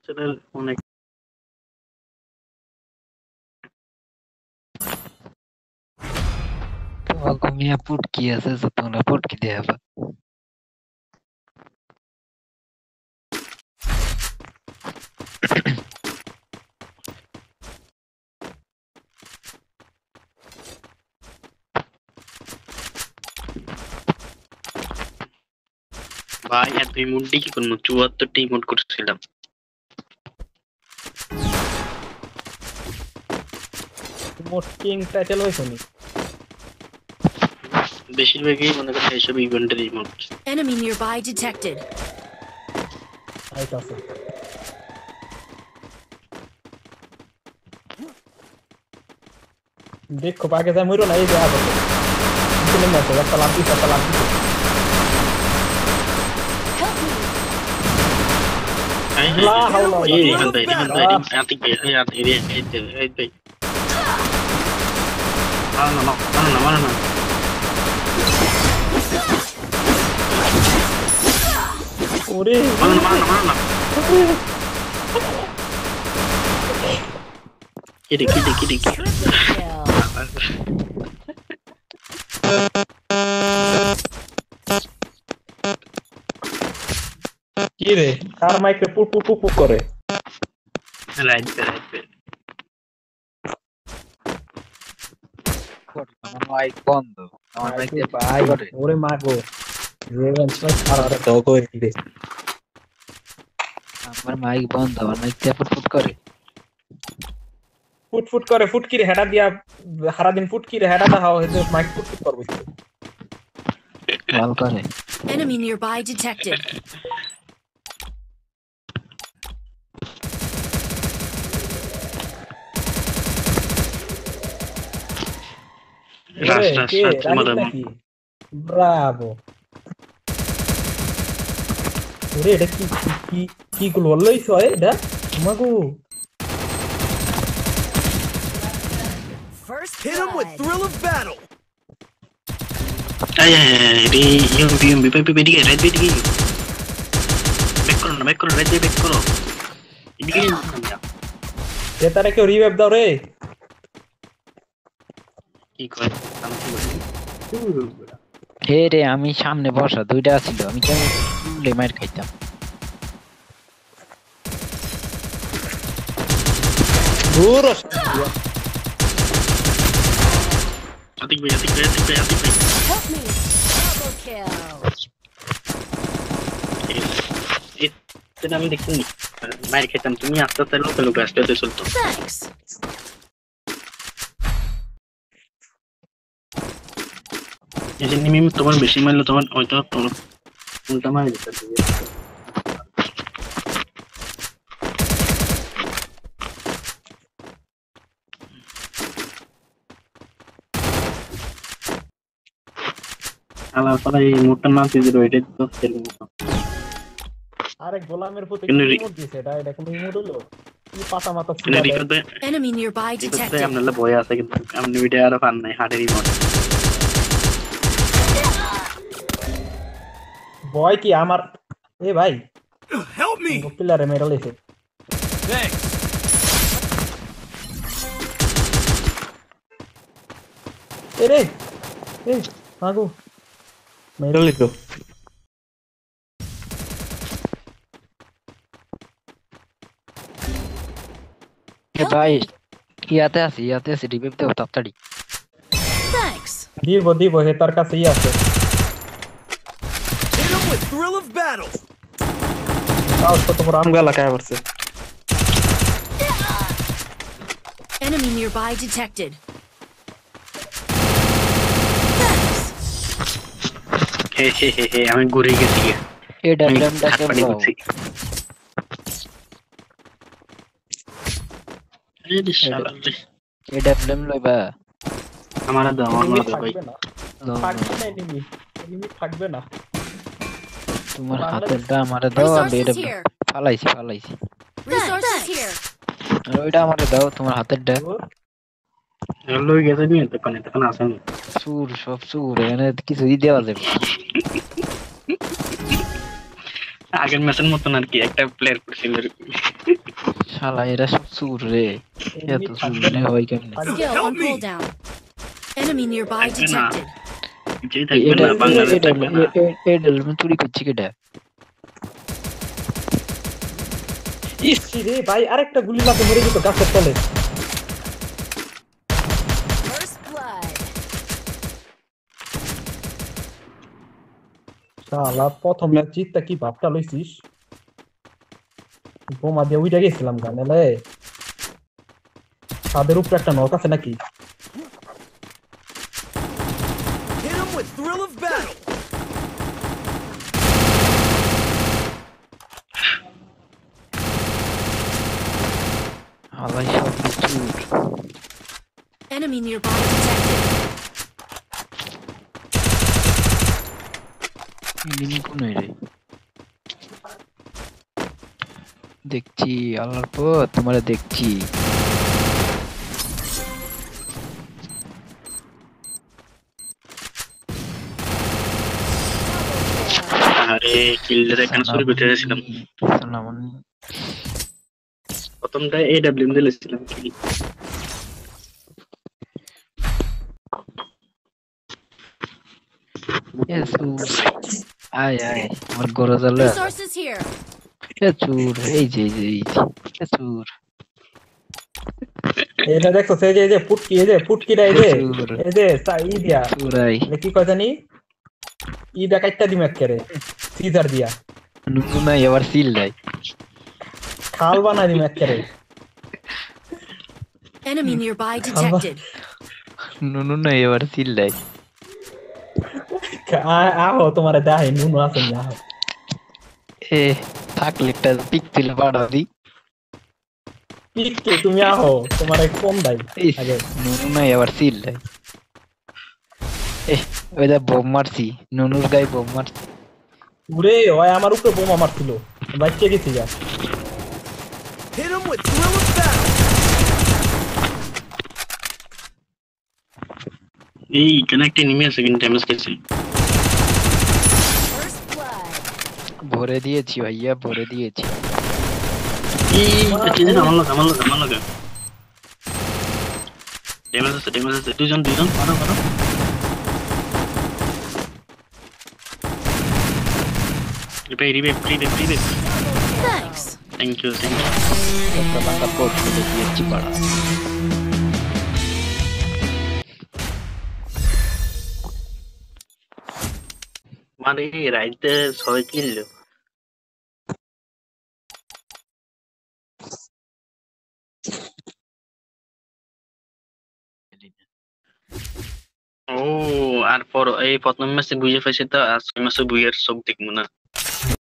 Channel অনেক তোমার ঘুমিয়ে পুটকি আছে তো তোমরা পুটকি দেবা ভাই এত ইমোট কি করবো 74টা ইমোট করছিলাম মোটিং টাইটেল হইছে নি বেশিরভাগই মনে করেন এইসব ইভেন্টের ইমোট Enemy nearby detected. আইতাছে দেখো আগে যা মইরো না এই যে আগে চলে না তো একটা লাভ দিতে লা হাওলা এই রিহান ভাই আতি এই মারো না ওরে মারো না কিরে কি রে কার মাইকে পুপ করে রাইট আমার মাইক বন্ধ আমার মাইক দিয়ে ভাই করে ওরে মাগো রেভেন্স আর তো কই রে আমার মাইক বন্ধ আমার মাইক দিয়ে ফুট করে ফুট করে ফুটকিরে হেডা দিয়া সারা দিন ফুটকিরে হেডা দাও হইছে মাইক ফুট করবে কল করে Enemy nearby detected. ব্রাভো ওরে এটা কি গুলো লইছ এটা মাগো First Hit him with thrill of battle. ay রে ইউএমপি বেদিকে রাইট বেদিকে ব্যাক করো রাইট ব্যাক করো এদিকে এটারে কেউ রিভাইভ দাও রে কি কয় হে রে আমি সামনে বসা দুইটা ছিল আমি কেন লেমাইট খাইতাম দূর আতিক ভাই help me. Double kill. এটা আমি দেখিনি মার খেতাম তুমি আস্তে লোকে আসতে চলতো Thanks. এই যে নিমি তোমার বেশি মারলে তোমার হয়তো তোমার উল্টা মার যেতে আলা পরে এই মোটটা না দিলে ওইটা তো খেলবো আরে গোলামের প্রতি কিন্তু ইমোট দিছে এটা কোন ইমোট হলো কি পাতা মাথা ছিল কিন্তু রিকতে Enemy nearby detected. আমনালে ভয় আছে কিন্তু আমনি ভিডিও আর ফান নাই হার্ডের ইমোট বয় কি আমার এ ভাই Help me. পিলারে মেরে লইছে Thanks. এরে এ মাগো মেরে লইছো এ ভাই ইয়াতে আছে রিভাইভ দাও তাড়াতাড়ি Thanks. দিব হে তার কাছেই আছে Hit him with thrill of battle. তাও কত বড় আমগালা কায় পড়ছে Enemy nearby detected. Thanks. হে আমি ঘুরে গেছি এ ডাবলটা কে পানি বল করছি এই শালা এ ডাবলম লইবা আমার দাও আমার দাও ভাই থাকবে না এনিমি থাকবে না তোমার হাতেরটা আমারে দাও আমি এটা Resources here. ফালাইছি Resources here. আর ওইটা আমারে দাও তোমার হাতেরটা লই গেছে নি তখন আসেন সুর সব সুর এখানে কিছুই দেওয়া যাবে আগের ম্যাচের মতন আর কি একটা প্লেয়ার করছিল শালা এরা সব চুর রে এত এমনি চুর থাকবে মানে না। হয় কেমনে Skill Help on me. cooldown. Enemy nearby Thank you, nah. detected. যেই থাকবে এটা না বাংলাদেশ এটা থাকবে না এটা চুরি করছি কেটা ইসি রে ভাই আরেকটা গুলি লাগে মরে যেত গাছের তলে। First blood. শালা প্রথম ম্যাচ জিতটা কি ভাবটা লইছিস? বোমা দিয়ে উইটা গেছিলাম গানেলে। তাদের উপরে একটা নক আছে নাকি? Hit him with thrill of battle. হালাই সব চুর Enemy nearby detected. ইনি কোন রে দেখছি আল্লাহর পর তোমারে দেখছি আরে কিল্ডের এখানে চুরি করতে গেছিলাম সালামুন প্রথমটা এডব্লিউ দিয়েছিলাম কিল Jesus আয় আয় আমার গরজালে Resources here. এ চুর এই যে এ চুর এটা দেখো সেই যে ফুটকিটা এই যে চুর এই যে ই দিয়া চুরাই এটা কি কয় জানি ই দেখাইটা দিম একেরে সিজার দিয়া নুনু না এবার সিল নাই খাল বানাই দিম একেরে Enemy nearby detected. নুনু না এবার সিল নাই আহো তোমার দেখাই নুনু আছে না আহো এ থাকলে একটা পিক তুলে পাঠা দি পিককে তুমি আহো তোমার কোন দাই আগে নুনু না এবার সিল নাই এ ওইটা বোম মারছি নুনুর গায়ে বোম মারছি উরে ওই আমার উপরে বোমা মারছিল বাইকে গেছি যা Hit him with thrill of battle. এই এখানে একটা এনিমি আছে কিন্তু ড্যামেজ খেয়েছে First blood. ভরে দিয়েছি ভাইয়া ভরে দিয়েছি এই আচ্ছা যে আমার লাগা ড্যামেজ আছে দুজন মারো রিভাইভ Thanks. থ্যাংক ইউ একটা বাঙ্গা পোর্ট করে দিয়েছি পাড়া মানে রাইতে 6 কিল ও আর পর এই প্রথম ম্যাচে বুঝে পাইছি তো আজকে ম্যাচে বুইয়ের চোখ দেখবো না